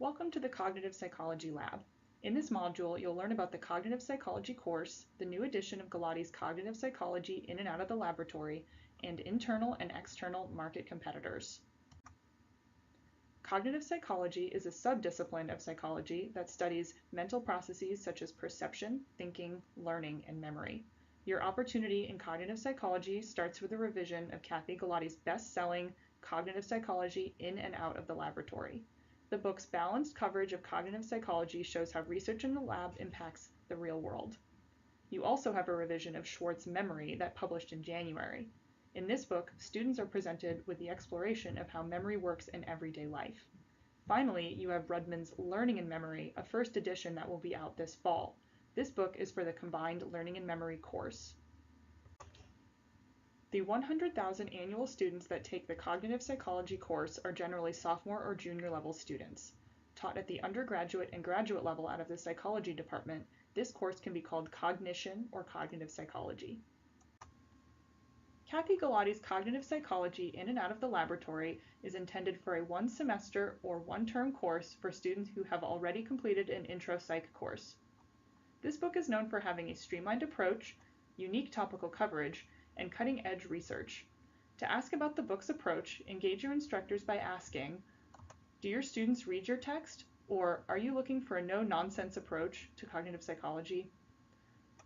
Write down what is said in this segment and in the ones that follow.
Welcome to the Cognitive Psychology Lab. In this module, you'll learn about the Cognitive Psychology course, the new edition of Galati's Cognitive Psychology in and out of the laboratory, and internal and external market competitors. Cognitive psychology is a subdiscipline of psychology that studies mental processes such as perception, thinking, learning, and memory. Your opportunity in cognitive psychology starts with a revision of Kathy Galati's best-selling Cognitive Psychology in and out of the laboratory. The book's balanced coverage of cognitive psychology shows how research in the lab impacts the real world. You also have a revision of Schwartz's Memory that published in January. In this book, students are presented with the exploration of how memory works in everyday life. Finally, you have Rudman's Learning and Memory, a first edition that will be out this fall. This book is for the combined Learning and Memory course. The 100,000 annual students that take the Cognitive Psychology course are generally sophomore or junior level students. Taught at the undergraduate and graduate level out of the psychology department, this course can be called Cognition or Cognitive Psychology. Kathy Galati's Cognitive Psychology in and out of the laboratory is intended for a one-semester or one-term course for students who have already completed an Intro Psych course. This book is known for having a streamlined approach, unique topical coverage, and cutting-edge research. To ask about the book's approach, engage your instructors by asking, do your students read your text, or are you looking for a no-nonsense approach to cognitive psychology?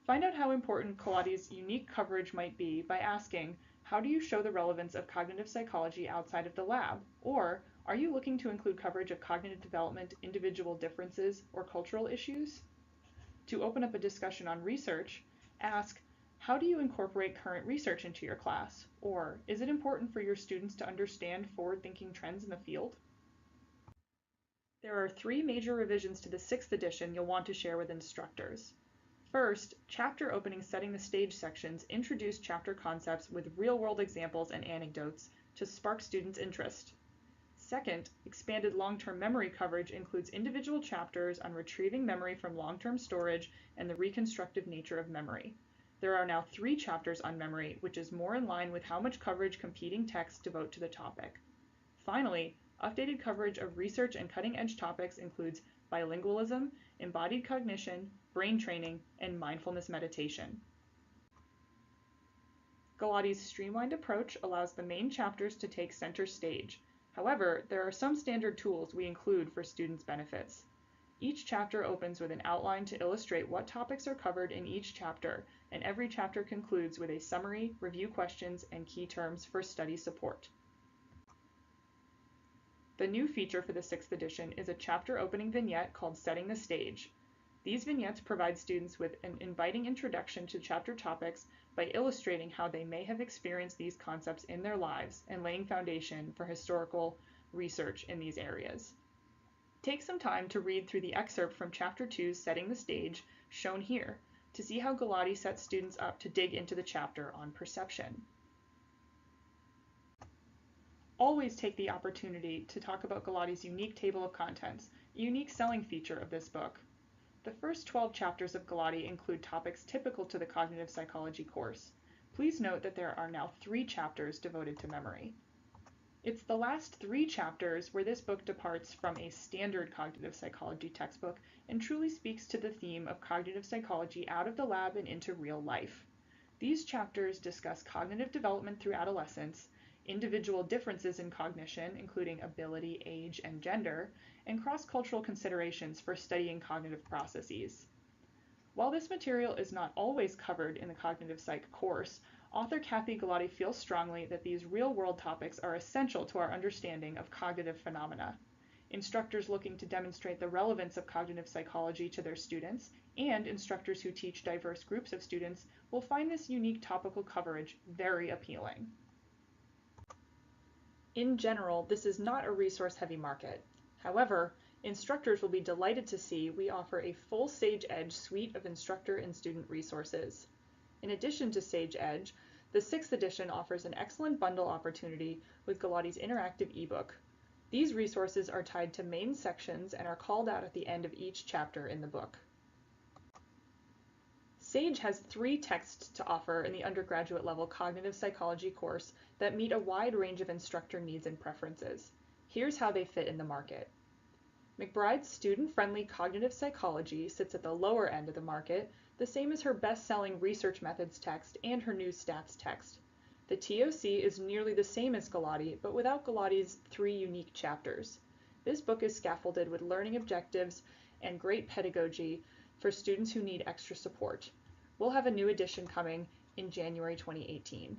Find out how important Galati's unique coverage might be by asking, how do you show the relevance of cognitive psychology outside of the lab? Or, are you looking to include coverage of cognitive development, individual differences, or cultural issues? To open up a discussion on research, ask, how do you incorporate current research into your class? Or, is it important for your students to understand forward-thinking trends in the field? There are 3 major revisions to the 6th edition you'll want to share with instructors. First, chapter opening setting the stage sections introduce chapter concepts with real-world examples and anecdotes to spark students' interest. Second, expanded long-term memory coverage includes individual chapters on retrieving memory from long-term storage and the reconstructive nature of memory. There are now 3 chapters on memory, which is more in line with how much coverage competing texts devote to the topic. Finally, updated coverage of research and cutting-edge topics includes bilingualism, embodied cognition, brain training, and mindfulness meditation. Galati's streamlined approach allows the main chapters to take center stage. However, there are some standard tools we include for students' benefits. Each chapter opens with an outline to illustrate what topics are covered in each chapter, and every chapter concludes with a summary, review questions, and key terms for study support. The new feature for the 6th edition is a chapter opening vignette called Setting the Stage. These vignettes provide students with an inviting introduction to chapter topics by illustrating how they may have experienced these concepts in their lives and laying foundation for historical research in these areas. Take some time to read through the excerpt from Chapter 2's Setting the Stage, shown here, to see how Galati sets students up to dig into the chapter on perception. Always take the opportunity to talk about Galati's unique table of contents, a unique selling feature of this book. The first 12 chapters of Galati include topics typical to the Cognitive Psychology course. Please note that there are now 3 chapters devoted to memory. It's the last 3 chapters where this book departs from a standard cognitive psychology textbook and truly speaks to the theme of cognitive psychology out of the lab and into real life. These chapters discuss cognitive development through adolescence, individual differences in cognition, including ability, age, and gender, and cross-cultural considerations for studying cognitive processes. While this material is not always covered in the Cognitive Psych course, author Kathy Galati feels strongly that these real-world topics are essential to our understanding of cognitive phenomena. Instructors looking to demonstrate the relevance of cognitive psychology to their students, and instructors who teach diverse groups of students, will find this unique topical coverage very appealing. In general, this is not a resource-heavy market. However, instructors will be delighted to see we offer a full Sage Edge suite of instructor and student resources. In addition to Sage Edge, the 6th edition offers an excellent bundle opportunity with Galati's interactive ebook. These resources are tied to main sections and are called out at the end of each chapter in the book. Sage has 3 texts to offer in the undergraduate level cognitive psychology course that meet a wide range of instructor needs and preferences. Here's how they fit in the market. McBride's student-friendly cognitive psychology sits at the lower end of the market, the same as her best-selling research methods text and her new stats text. The TOC is nearly the same as Galati, but without Galati's 3 unique chapters. This book is scaffolded with learning objectives and great pedagogy for students who need extra support. We'll have a new edition coming in January 2018.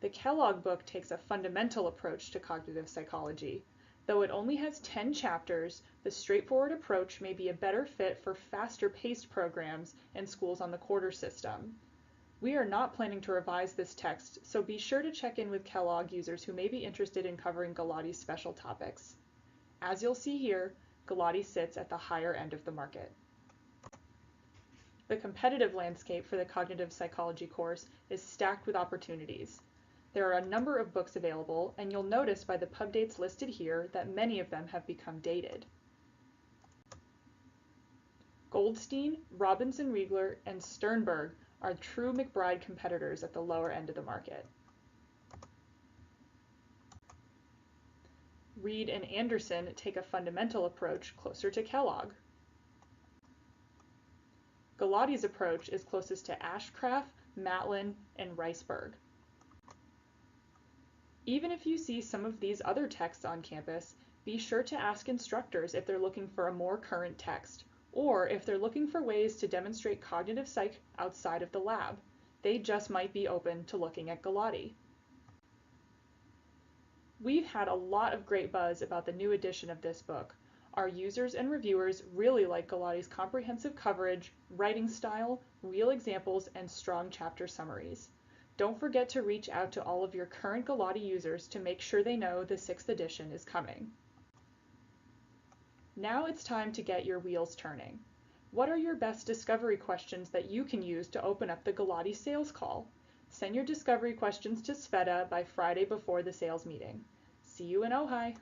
The Kellogg book takes a fundamental approach to cognitive psychology. Though it only has 10 chapters, the straightforward approach may be a better fit for faster-paced programs and schools on the quarter system. We are not planning to revise this text, so be sure to check in with Kellogg users who may be interested in covering Galati's special topics. As you'll see here, Galati sits at the higher end of the market. The competitive landscape for the cognitive psychology course is stacked with opportunities. There are a number of books available, and you'll notice by the pub dates listed here that many of them have become dated. Goldstein, Robinson-Riegler, and Sternberg are true McBride competitors at the lower end of the market. Reed and Anderson take a fundamental approach closer to Kellogg. Galati's approach is closest to Ashcraft, Matlin, and Riceberg. Even if you see some of these other texts on campus, be sure to ask instructors if they're looking for a more current text, or if they're looking for ways to demonstrate cognitive psych outside of the lab. They just might be open to looking at Galati. We've had a lot of great buzz about the new edition of this book. Our users and reviewers really like Galati's comprehensive coverage, writing style, real examples, and strong chapter summaries. Don't forget to reach out to all of your current Galati users to make sure they know the 6th edition is coming. Now it's time to get your wheels turning. What are your best discovery questions that you can use to open up the Galati sales call? Send your discovery questions to Sveta by Friday before the sales meeting. See you in Ojai!